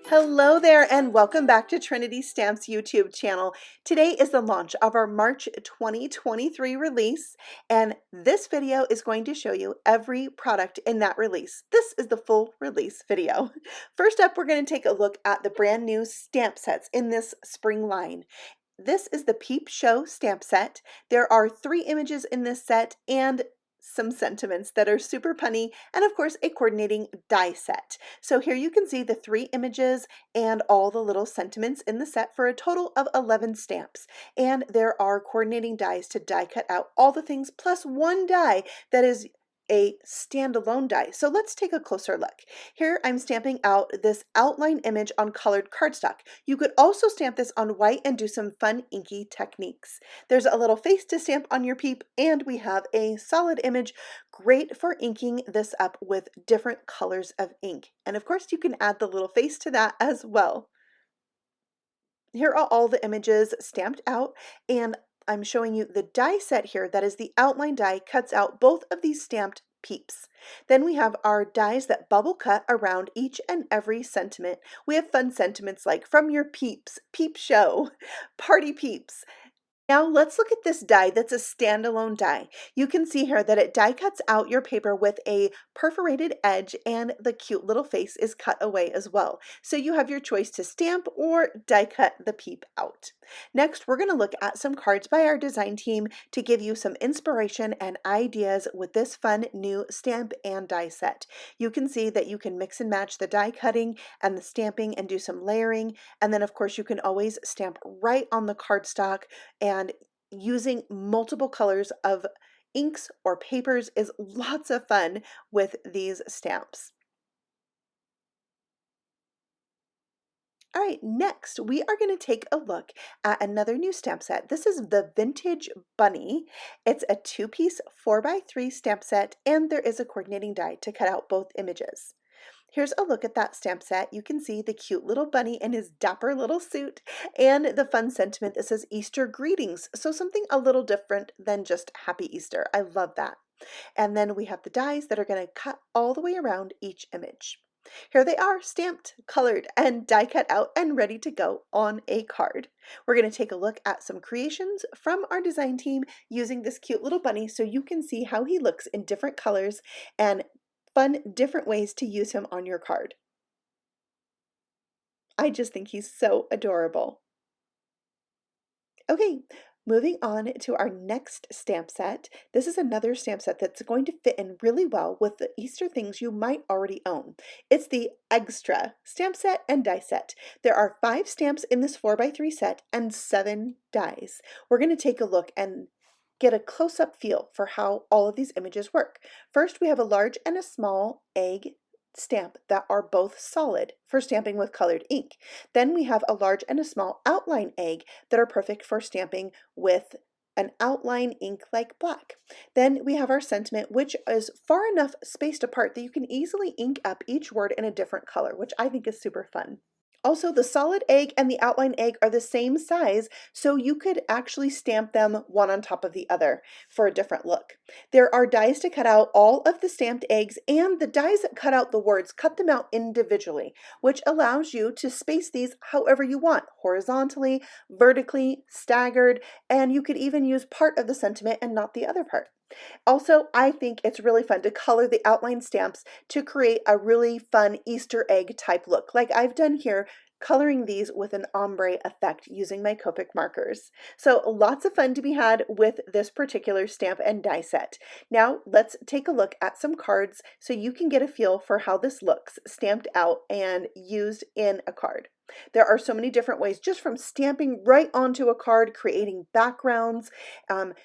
Hello there and welcome back to Trinity Stamps YouTube channel. Today is the launch of our March 2023 release, and this video is going to show you every product in that release. This is the full release video. First up, we're going to take a look at the brand new stamp sets in this spring line. This is the Peep Show stamp set. There are 3 images in this set and some sentiments that are super punny, and of course a coordinating die set. So here you can see the 3 images and all the little sentiments in the set for a total of 11 stamps. And there are coordinating dies to die cut out all the things plus 1 die that is a standalone die. So let's take a closer look. Here I'm stamping out this outline image on colored cardstock. You could also stamp this on white and do some fun inky techniques. There's a little face to stamp on your Peep, and we have a solid image, great for inking this up with different colors of ink. And of course you can add the little face to that as well. Here are all the images stamped out, and I'm showing you the die set here. That is the outline die, cuts out both of these stamped Peeps. Then we have our dies that bubble cut around each and every sentiment. We have fun sentiments like "From your Peeps," "Peep Show," "Party Peeps." Now let's look at this die that's a standalone die. You can see here that it die cuts out your paper with a perforated edge, and the cute little face is cut away as well. So you have your choice to stamp or die cut the Peep out. Next, we're going to look at some cards by our design team to give you some inspiration and ideas with this fun new stamp and die set. You can see that you can mix and match the die cutting and the stamping and do some layering. And then of course you can always stamp right on the cardstock, and using multiple colors of inks or papers is lots of fun with these stamps. All right, next we are going to take a look at another new stamp set. This is the Vintage Bunny. It's a 2-piece 4x3 stamp set, and there is a coordinating die to cut out both images. Here's a look at that stamp set. You can see the cute little bunny in his dapper little suit and the fun sentiment that says Easter greetings. So something a little different than just Happy Easter. I love that. And then we have the dies that are going to cut all the way around each image. Here they are, stamped, colored, and die cut out and ready to go on a card. We're going to take a look at some creations from our design team using this cute little bunny so you can see how he looks in different colors and fun different ways to use him on your card. I just think he's so adorable. Okay, moving on to our next stamp set. This is another stamp set that's going to fit in really well with the Easter things you might already own. It's the Extra stamp set and die set. There are 5 stamps in this 4x3 set and 7 dies. We're going to take a look and get a close-up feel for how all of these images work. First, we have a large and a small egg stamp that are both solid for stamping with colored ink. Then we have a large and a small outline egg that are perfect for stamping with an outline ink like black. Then we have our sentiment, which is far enough spaced apart that you can easily ink up each word in a different color, which I think is super fun. Also, the solid egg and the outline egg are the same size, so you could actually stamp them one on top of the other for a different look. There are dies to cut out all of the stamped eggs, and the dies that cut out the words cut them out individually, which allows you to space these however you want, horizontally, vertically, staggered, and you could even use part of the sentiment and not the other part. Also, I think it's really fun to color the outline stamps to create a really fun Easter egg type look, like I've done here, coloring these with an ombre effect using my Copic markers. So lots of fun to be had with this particular stamp and die set. Now let's take a look at some cards so you can get a feel for how this looks stamped out and used in a card. There are so many different ways, just from stamping right onto a card, creating backgrounds.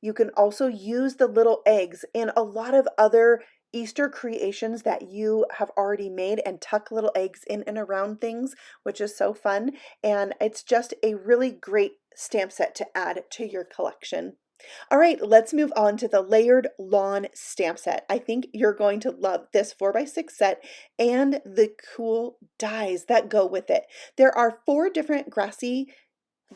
You can also use the little eggs in a lot of other Easter creations that you have already made and tuck little eggs in and around things, which is so fun. And it's just a really great stamp set to add to your collection. All right, let's move on to the layered lawn stamp set. I think you're going to love this 4x6 set and the cool dies that go with it. There are 4 different grassy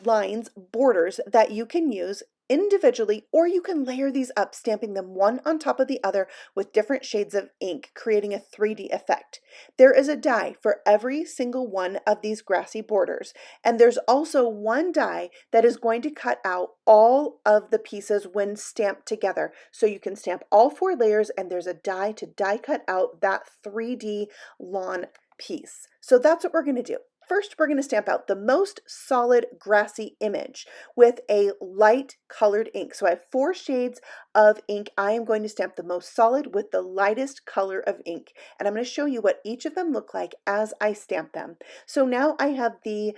lines, borders that you can use individually, or you can layer these up, stamping them one on top of the other with different shades of ink, creating a 3D effect. There is a die for every single one of these grassy borders, and there's also one die that is going to cut out all of the pieces when stamped together. So you can stamp all 4 layers, and there's a die to die cut out that 3D lawn piece. So that's what we're going to do. First, we're going to stamp out the most solid grassy image with a light colored ink. So I have 4 shades of ink. I am going to stamp the most solid with the lightest color of ink. And I'm going to show you what each of them look like as I stamp them. So now I have the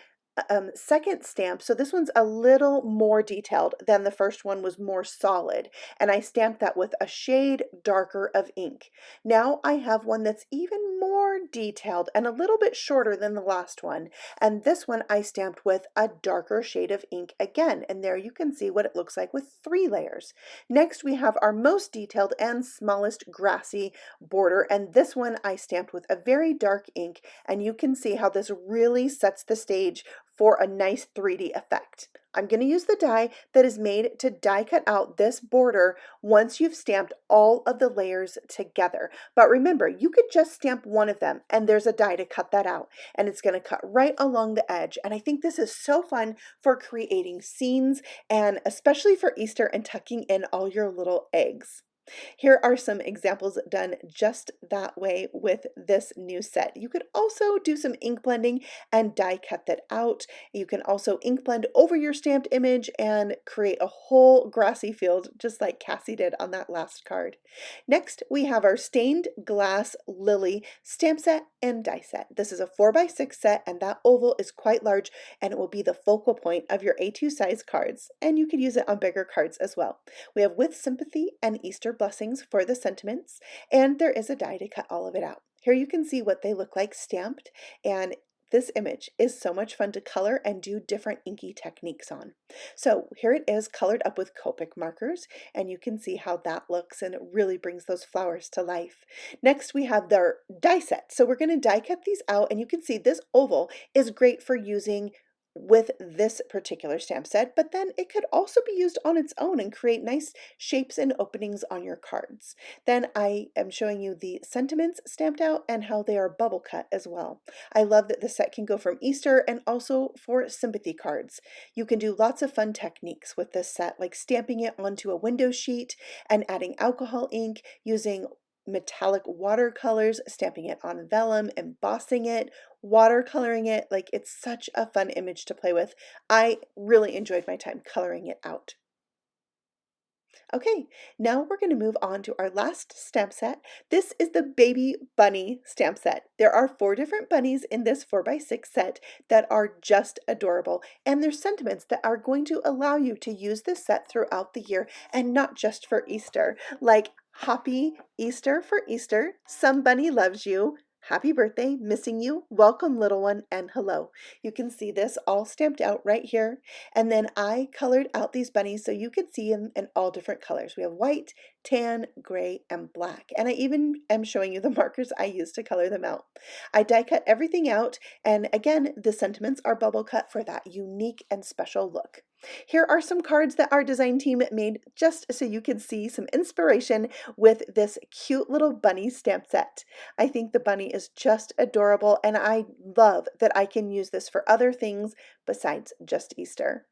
second stamp. So this one's a little more detailed than the first one was more solid. And I stamped that with a shade darker of ink. Now I have one that's even more detailed and a little bit shorter than the last one. And this one I stamped with a darker shade of ink again. And there you can see what it looks like with 3 layers. Next we have our most detailed and smallest grassy border. And this one I stamped with a very dark ink. And you can see how this really sets the stage for a nice 3D effect. I'm going to use the die that is made to die cut out this border once you've stamped all of the layers together. But remember, you could just stamp one of them and there's a die to cut that out, and it's going to cut right along the edge. And I think this is so fun for creating scenes, and especially for Easter and tucking in all your little eggs. Here are some examples done just that way with this new set. You could also do some ink blending and die cut that out. You can also ink blend over your stamped image and create a whole grassy field just like Cassie did on that last card. Next, we have our stained glass lily stamp set and die set. This is a 4x6 set, and that oval is quite large, and it will be the focal point of your A2 size cards, and you could use it on bigger cards as well. We have with sympathy and Easter blessings for the sentiments, and there is a die to cut all of it out. Here you can see what they look like stamped, and this image is so much fun to color and do different inky techniques on. So here it is colored up with Copic markers, and you can see how that looks, and it really brings those flowers to life. Next we have their die set. So we're going to die cut these out, and you can see this oval is great for using with this particular stamp set, but then it could also be used on its own and create nice shapes and openings on your cards. Then I am showing you the sentiments stamped out and how they are bubble cut as well. I love that the set can go from Easter and also for sympathy cards. You can do lots of fun techniques with this set, like stamping it onto a window sheet and adding alcohol ink, using metallic watercolors, stamping it on vellum, embossing it, watercoloring it. Like, it's such a fun image to play with. I really enjoyed my time coloring it out. Okay, now we're going to move on to our last stamp set. This is the baby bunny stamp set. There are 4 different bunnies in this 4x6 set that are just adorable, and there's sentiments that are going to allow you to use this set throughout the year and not just for Easter, like Happy Easter for Easter, Some Bunny Loves You, Happy Birthday, Missing You, Welcome Little One, and Hello. You can see this all stamped out right here. And then I colored out these bunnies so you could see them in all different colors. We have white, tan, gray, and black. And I even am showing you the markers I used to color them out. I die cut everything out, and again, the sentiments are bubble cut for that unique and special look. Here are some cards that our design team made just so you can see some inspiration with this cute little bunny stamp set. I think the bunny is just adorable, and I love that I can use this for other things besides just Easter.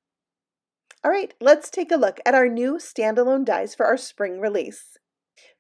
All right, let's take a look at our new standalone dies for our spring release.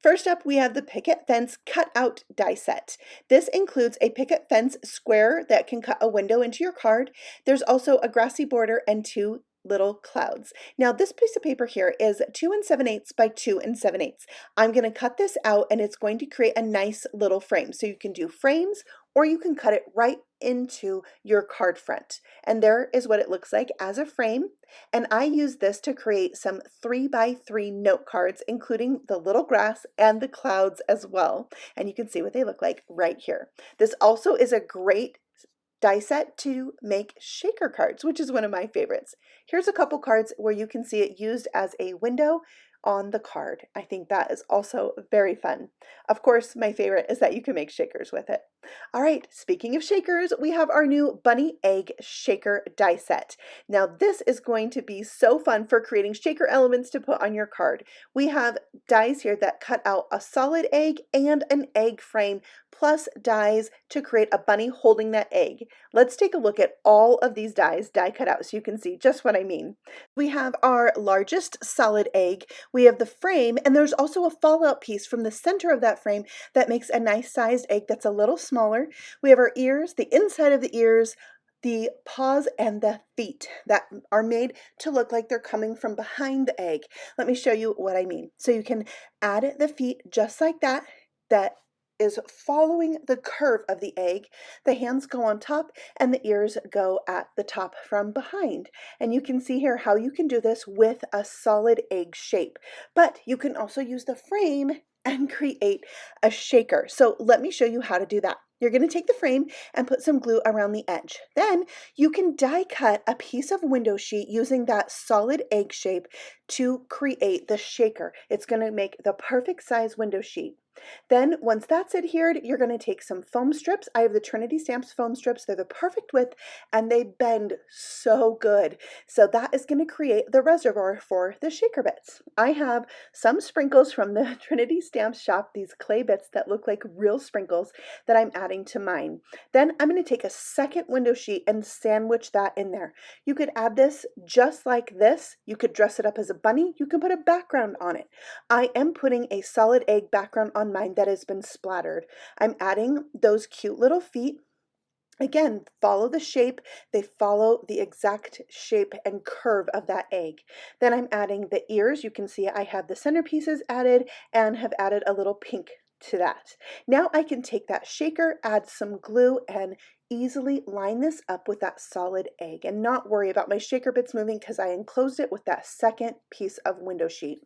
First up, we have the Picket Fence Cutout die set. This includes a picket fence square that can cut a window into your card. There's also a grassy border and 2 little clouds. Now this piece of paper here is 2 7/8 by 2 7/8. I'm going to cut this out, and it's going to create a nice little frame. So you can do frames, or you can cut it right into your card front. And there is what it looks like as a frame. And I use this to create some 3x3 note cards, including the little grass and the clouds as well. And you can see what they look like right here. This also is a great die set to make shaker cards, which is one of my favorites. Here's a couple cards where you can see it used as a window on the card. I think that is also very fun. Of course, my favorite is that you can make shakers with it. All right, speaking of shakers, we have our new bunny egg shaker die set. Now this is going to be so fun for creating shaker elements to put on your card. We have dies here that cut out a solid egg and an egg frame, plus dies to create a bunny holding that egg. Let's take a look at all of these dies, die cut out, so you can see just what I mean. We have our largest solid egg, we have the frame, and there's also a fallout piece from the center of that frame that makes a nice sized egg that's a little smaller. We have our ears, the inside of the ears, the paws, and the feet that are made to look like they're coming from behind the egg. Let me show you what I mean. So you can add the feet just like that, that is following the curve of the egg. The hands go on top and the ears go at the top from behind. And you can see here how you can do this with a solid egg shape. But you can also use the frame and create a shaker. So let me show you how to do that. You're going to take the frame and put some glue around the edge. Then you can die cut a piece of window sheet using that solid egg shape to create the shaker. It's going to make the perfect size window sheet. Then once that's adhered, you're going to take some foam strips. I have the Trinity Stamps foam strips. They're the perfect width and they bend so good. So that is going to create the reservoir for the shaker bits. I have some sprinkles from the Trinity Stamps shop, these clay bits that look like real sprinkles that I'm adding to mine. Then I'm going to take a second window sheet and sandwich that in there. You could add this just like this. You could dress it up as a bunny. You can put a background on it. I am putting a solid egg background on mine that has been splattered. I'm adding those cute little feet. Again, follow the shape. They follow the exact shape and curve of that egg. Then I'm adding the ears. You can see I have the centerpieces added and have added a little pink to that. Now I can take that shaker, add some glue, and easily line this up with that solid egg and not worry about my shaker bits moving because I enclosed it with that second piece of window sheet.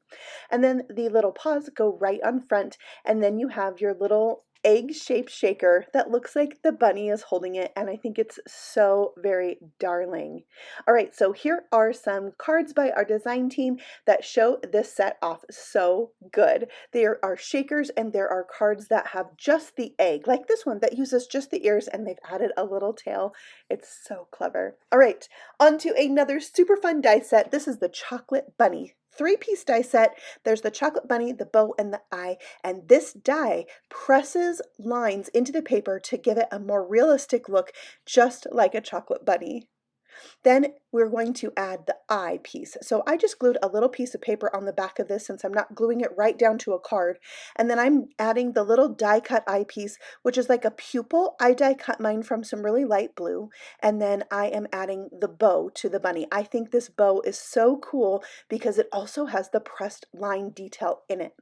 And then the little paws go right on front, and then you have your little egg-shaped shaker that looks like the bunny is holding it, and I think it's so very darling. All right, so here are some cards by our design team that show this set off so good. There are shakers and there are cards that have just the egg, like this one that uses just the ears and they've added a little tail. It's so clever. All right, on to another super fun die set. This is the Chocolate Bunny. 3-piece die set. There's the chocolate bunny, the bow, and the eye, and this die presses lines into the paper to give it a more realistic look, just like a chocolate bunny. Then we're going to add the eye piece. So I just glued a little piece of paper on the back of this since I'm not gluing it right down to a card. And then I'm adding the little die cut eye piece, which is like a pupil. I die cut mine from some really light blue. And then I am adding the bow to the bunny. I think this bow is so cool because it also has the pressed line detail in it.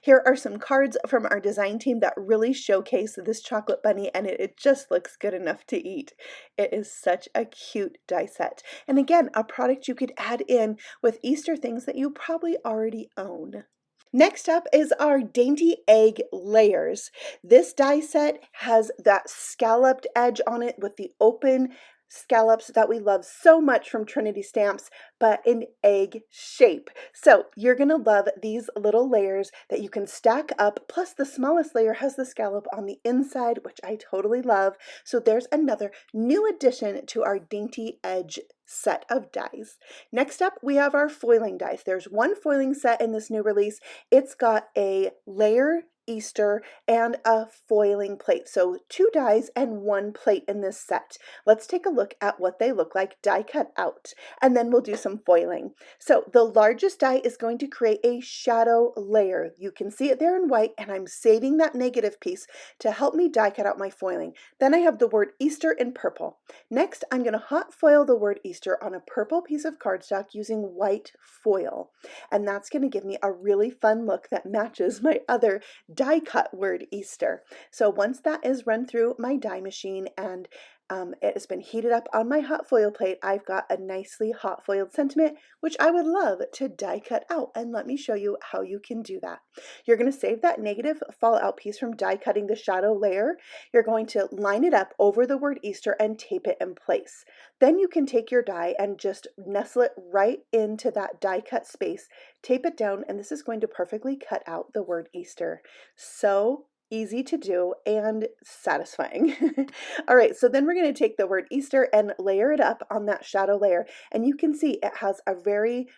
Here are some cards from our design team that really showcase this chocolate bunny, and it just looks good enough to eat. It is such a cute die set. And again, a product you could add in with Easter things that you probably already own. Next up is our Dainty Egg Layers. This die set has that scalloped edge on it with the open scallops that we love so much from Trinity Stamps, but in egg shape. So you're going to love these little layers that you can stack up, plus the smallest layer has the scallop on the inside, which I totally love. So there's another new addition to our Dainty Edge set of dies. Next up, we have our foiling dies. There's one foiling set in this new release. It's got a layer Easter and a foiling plate. So 2 dies and 1 plate in this set. Let's take a look at what they look like die cut out, and then we'll do some foiling. So the largest die is going to create a shadow layer. You can see it there in white, and I'm saving that negative piece to help me die cut out my foiling. Then I have the word Easter in purple. Next, I'm going to hot foil the word Easter on a purple piece of cardstock using white foil. And that's going to give me a really fun look that matches my other die cut word Easter. So once that is run through my die machine and It has been heated up on my hot foil plate. I've got a nicely hot foiled sentiment, which I would love to die cut out, and let me show you how you can do that. You're going to save that negative fallout piece from die cutting the shadow layer. You're going to line it up over the word Easter and tape it in place. Then you can take your die and just nestle it right into that die cut space, tape it down, and this is going to perfectly cut out the word Easter. So easy to do and satisfying. All right, so then we're going to take the word Easter and layer it up on that shadow layer, and you can see it has a very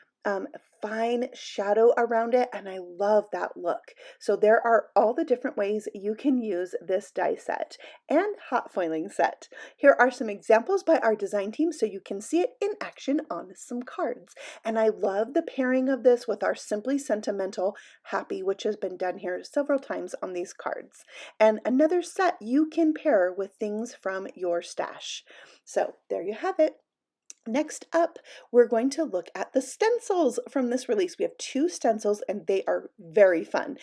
fine shadow around it, and I love that look. So there are all the different ways you can use this die set and hot foiling set. Here are some examples by our design team so you can see it in action on some cards. And I love the pairing of this with our Simply Sentimental Happy, which has been done here several times on these cards. And another set you can pair with things from your stash. So there you have it. Next up, we're going to look at the stencils from this release. We have 2 stencils and they are very fun.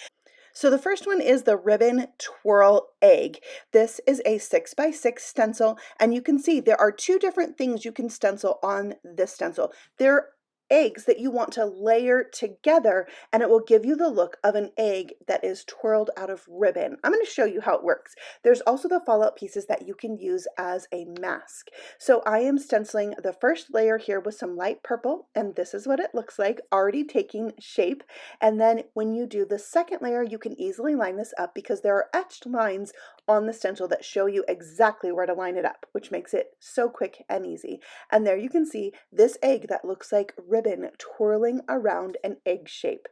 So the first one is the Ribbon Twirl Egg. This is a 6x6 stencil, and you can see there are 2 different things you can stencil on this stencil. They're eggs that you want to layer together, and it will give you the look of an egg that is twirled out of ribbon. I'm going to show you how it works. There's also the fallout pieces that you can use as a mask. So I am stenciling the first layer here with some light purple, and this is what it looks like, already taking shape. And then when you do the second layer, you can easily line this up because there are etched lines on the stencil that show you exactly where to line it up, which makes it so quick and easy. And there you can see this egg that looks like ribbon twirling around an egg shape.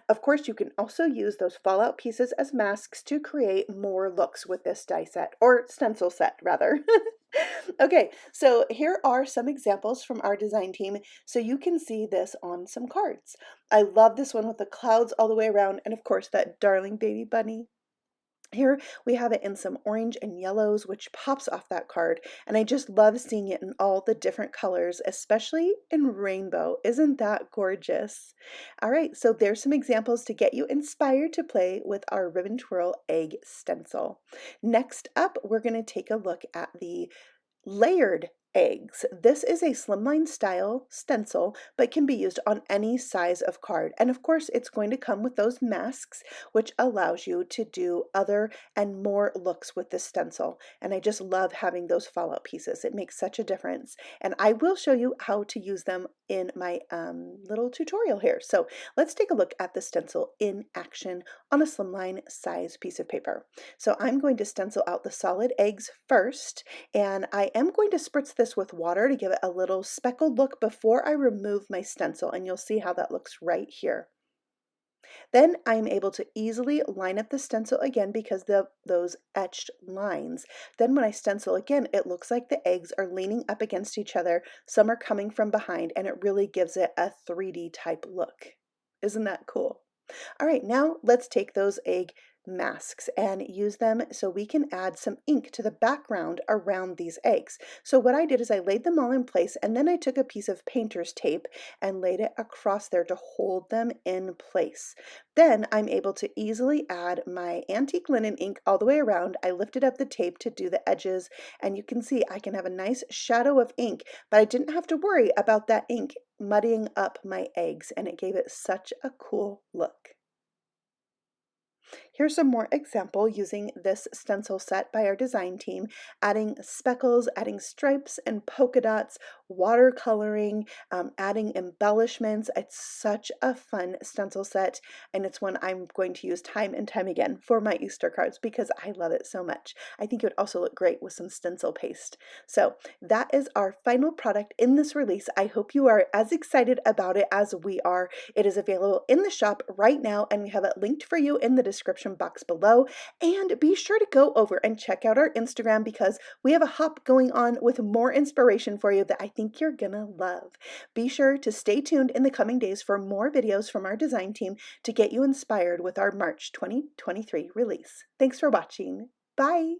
Of course, you can also use those fallout pieces as masks to create more looks with this die set, or stencil set rather. Okay, so here are some examples from our design team so you can see this on some cards. I love this one with the clouds all the way around, and of course that darling baby bunny. Here we have it in some orange and yellows, which pops off that card, and I just love seeing it in all the different colors, especially in rainbow. Isn't that gorgeous? All right, so there's some examples to get you inspired to play with our Ribbon Twirl Egg stencil. Next up, we're going to take a look at the layered eggs. This is a slimline style stencil, but can be used on any size of card. And of course, it's going to come with those masks, which allows you to do other and more looks with this stencil. And I just love having those fallout pieces. It makes such a difference. And I will show you how to use them in my little tutorial here. So let's take a look at the stencil in action on a slimline size piece of paper. So I'm going to stencil out the solid eggs first, and I am going to spritz this with water to give it a little speckled look before I remove my stencil, and you'll see how that looks right here. Then I'm able to easily line up the stencil again because of those etched lines. Then when I stencil again, it looks like the eggs are leaning up against each other. Some are coming from behind, and it really gives it a 3D type look. Isn't that cool? All right, now let's take those egg masks and use them so we can add some ink to the background around these eggs. So what I did is I laid them all in place, and then I took a piece of painter's tape and laid it across there to hold them in place. Then I'm able to easily add my antique linen ink all the way around. I lifted up the tape to do the edges, and you can see I can have a nice shadow of ink, but I didn't have to worry about that ink muddying up my eggs, and it gave it such a cool look. Here's some more example using this stencil set by our design team, adding speckles, adding stripes and polka dots, watercoloring, adding embellishments. It's such a fun stencil set, and it's one I'm going to use time and time again for my Easter cards because I love it so much. I think it would also look great with some stencil paste. So that is our final product in this release. I hope you are as excited about it as we are. It is available in the shop right now, and we have it linked for you in the description box below. And be sure to go over and check out our Instagram because we have a hop going on with more inspiration for you that I think you're gonna love. Be sure to stay tuned in the coming days for more videos from our design team to get you inspired with our March 2023 release. Thanks for watching. Bye!